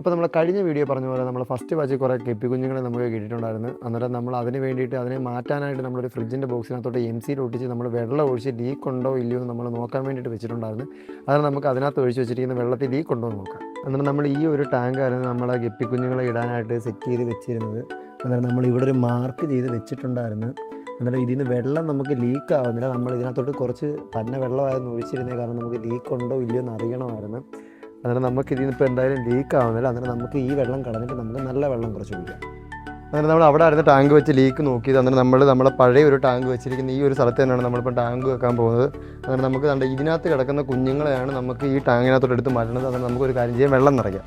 അപ്പോൾ നമ്മൾ കഴിഞ്ഞ വീഡിയോ പറഞ്ഞ പോലെ നമ്മൾ ഫസ്റ്റ് ബാച്ച് കുറേ ഗപ്പി കുഞ്ഞുങ്ങളെ നമുക്ക് കിട്ടിയിട്ടുണ്ടായിരുന്നു. അന്നേരം നമ്മൾ അതിന് വേണ്ടിയിട്ട് അതിനെ മാറ്റാനായിട്ട് നമ്മളൊരു ഫ്രിഡ്ജിൻ്റെ ബോക്സിനകത്തോട്ട് MC ഒട്ടിച്ച് നമ്മൾ വെള്ളം ഒഴിച്ച് ലീക്ക് ഉണ്ടോ ഇല്ലയോ എന്ന് നമ്മൾ നോക്കാൻ വേണ്ടിയിട്ട് വെച്ചിട്ടുണ്ടായിരുന്നു. അതാണ് നമുക്ക് അതിനകത്ത് ഒഴിച്ച് വെച്ചിരിക്കുന്ന വെള്ളത്തിൽ ലീക്ക് ഉണ്ടോ എന്ന് നോക്കാം. അന്നേരം നമ്മൾ ഈ ഒരു ടാങ്കായിരുന്നു നമ്മളെ ഗപ്പി കുഞ്ഞുങ്ങളെ ഇടാനായിട്ട് സെറ്റ് ചെയ്ത് വെച്ചിരുന്നത്. അന്നേരം നമ്മൾ ഇവിടെ ഒരു മാർക്ക് ചെയ്ത് വെച്ചിട്ടുണ്ടായിരുന്നു. അന്നേരം ഇതിൽ നിന്ന് വെള്ളം നമുക്ക് ലീക്ക് ആവുന്നില്ല. നമ്മൾ ഇതിനകത്തോട്ട് കുറച്ച് തന്നെ വെള്ളമായിരുന്നു ഒഴിച്ചിരുന്നത്, കാരണം നമുക്ക് ലീക്ക് ഉണ്ടോ ഇല്ലയോ എന്ന് അറിയണമായിരുന്നു. അന്നേരം നമുക്ക് ഇതിൽ നിന്ന് ഇപ്പോൾ എന്തായാലും ലീക്ക് ആവുന്നില്ല. അന്നേരം നമുക്ക് ഈ വെള്ളം കളഞ്ഞിട്ട് നമുക്ക് നല്ല വെള്ളം കുറച്ച് കുടിക്കാം. അന്നേരം നമ്മൾ അവിടെ ആയിരുന്നു ടാങ്ക് വെച്ച് ലീക്ക് നോക്കിയത്. അന്നേരം നമ്മളെ പഴയ ഒരു ടാങ്ക് വെച്ചിരിക്കുന്ന ഈ ഒരു സ്ഥലത്ത് തന്നെയാണ് നമ്മളിപ്പോൾ ടാങ്ക് വെക്കാൻ പോകുന്നത്. അന്നേരം നമുക്ക് കണ്ട ഇതിനകത്ത് കിടക്കുന്ന കുഞ്ഞുങ്ങളെയാണ് നമുക്ക് ഈ ടാങ്കിനകത്തോട്ട് എടുത്ത് മാറ്റുന്നത്. അന്നേരം നമുക്കൊരു കാര്യം ചെയ്യാം, വെള്ളം നിറയ്ക്കാം.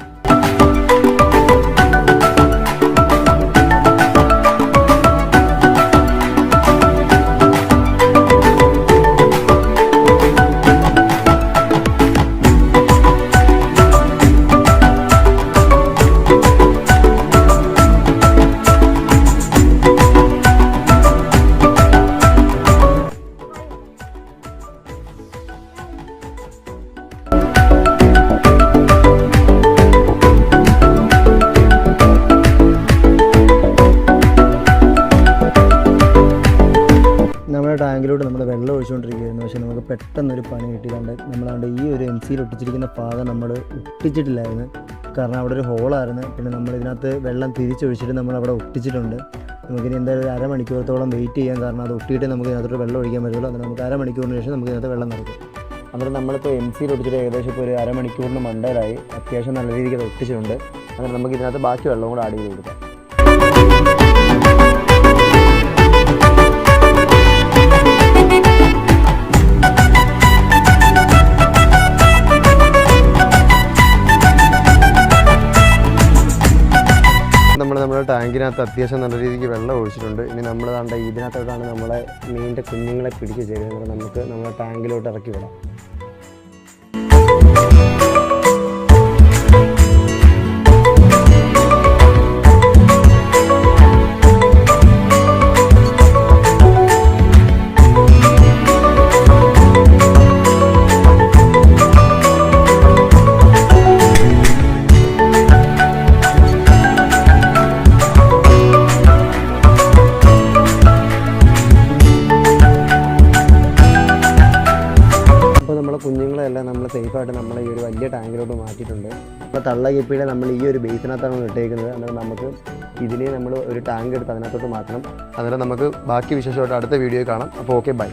നമ്മുടെ ടാങ്കിലോട്ട് നമ്മൾ വെള്ളം ഒഴിച്ചുകൊണ്ടിരിക്കുകയായിരുന്നു. പക്ഷേ നമുക്ക് പെട്ടെന്നൊരു പണി കിട്ടിയിട്ടുണ്ട്. നമ്മളാണ്ട് ഈ ഒരു MC ഒട്ടിച്ചിരിക്കുന്ന ഭാഗം നമ്മൾ ഒട്ടിച്ചിട്ടില്ലായിരുന്നു, കാരണം അവിടെ ഒരു ഹോളായിരുന്നു. പിന്നെ നമ്മൾ ഇതിനകത്ത് വെള്ളം തിരിച്ചൊഴിച്ചിട്ട് നമ്മൾ അവിടെ ഒട്ടിച്ചിട്ടുണ്ട്. നമുക്കിനി എന്തായാലും ഒരു അരമണിക്കൂറത്തോളം വെയിറ്റ് ചെയ്യാം, കാരണം അത് ഒട്ടിയിട്ട് നമുക്ക് ഇതിനകത്തോട്ട് വെള്ളം ഒഴിക്കാൻ പറ്റുള്ളൂ. അന്നേരം നമുക്ക് അരമണിക്കൂറിന് ശേഷം നമുക്ക് ഇതിനകത്ത് വെള്ളം നിറയ്ക്കും. അന്നേരം നമ്മളിപ്പോൾ MC ഒട്ടിച്ചിട്ട് ഏകദേശം ഇപ്പോൾ ഒരു അരമണിക്കൂറിന് മണ്ടയിലായി. അത്യാവശ്യം നല്ല രീതിക്ക് അത് ഒട്ടിച്ചിട്ടുണ്ട്. അന്നേരം നമുക്ക് ഇതിനകത്ത് ബാക്കി വെള്ളം കൂടെ ആഡ് ചെയ്ത് കൊടുക്കാം. നമ്മുടെ ടാങ്കിനകത്ത് അത്യാവശ്യം നല്ല രീതിക്ക് വെള്ളം ഒഴിച്ചിട്ടുണ്ട്. ഇനി നമ്മൾ കണ്ട ഇതിനകത്തോട്ടാണ് നമ്മളെ മീനിൻ്റെ കുഞ്ഞുങ്ങളെ പിടിച്ച് ചേരുന്നത്. നമുക്ക് നമ്മുടെ ടാങ്കിലോട്ട് ഇറക്കി വിടാം. കുഞ്ഞുങ്ങളെല്ലാം നമ്മൾ സേഫായിട്ട് നമ്മൾ ഈ ഒരു വലിയ ടാങ്കിലോട്ട് മാറ്റിയിട്ടുണ്ട്. അപ്പോൾ തള്ള ഗപ്പിയുടെ നമ്മൾ ഈ ഒരു ബേസിനകത്താണ് ഇട്ടേക്കുന്നത്. അന്നേരം നമുക്ക് ഇതിനെ നമ്മൾ ഒരു ടാങ്ക് എടുത്ത് അതിനകത്തോട്ട് മാറ്റണം. അന്നേരം നമുക്ക് ബാക്കി വിശേഷമായിട്ട് അടുത്ത വീഡിയോ കാണാം. അപ്പോൾ ഓക്കെ, ബൈ.